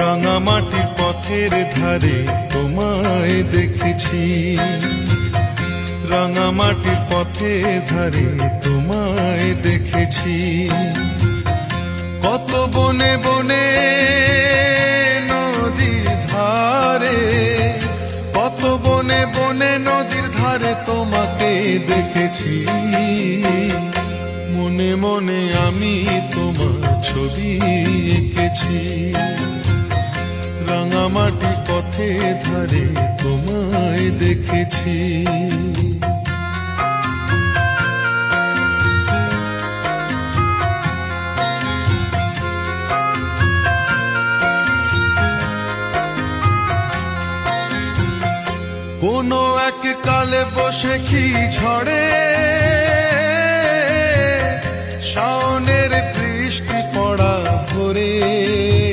রাঙামাটির পথের ধারে তোমায় দেখেছি, রাঙামাটির পথের ধারে তোমায় দেখেছি। কত বনে বনে নদীর ধারে, কত বনে বনে নদীর ধারে তোমাকে দেখেছি। মনে মনে আমি তোমার ছবি এঁকেছি, রাঙামাটি পথে ধারে তোমায় দেখেছি। কোনো এক কালে বসে কি ঝড়ে, শাওনের বৃষ্টি পড়া ভোরে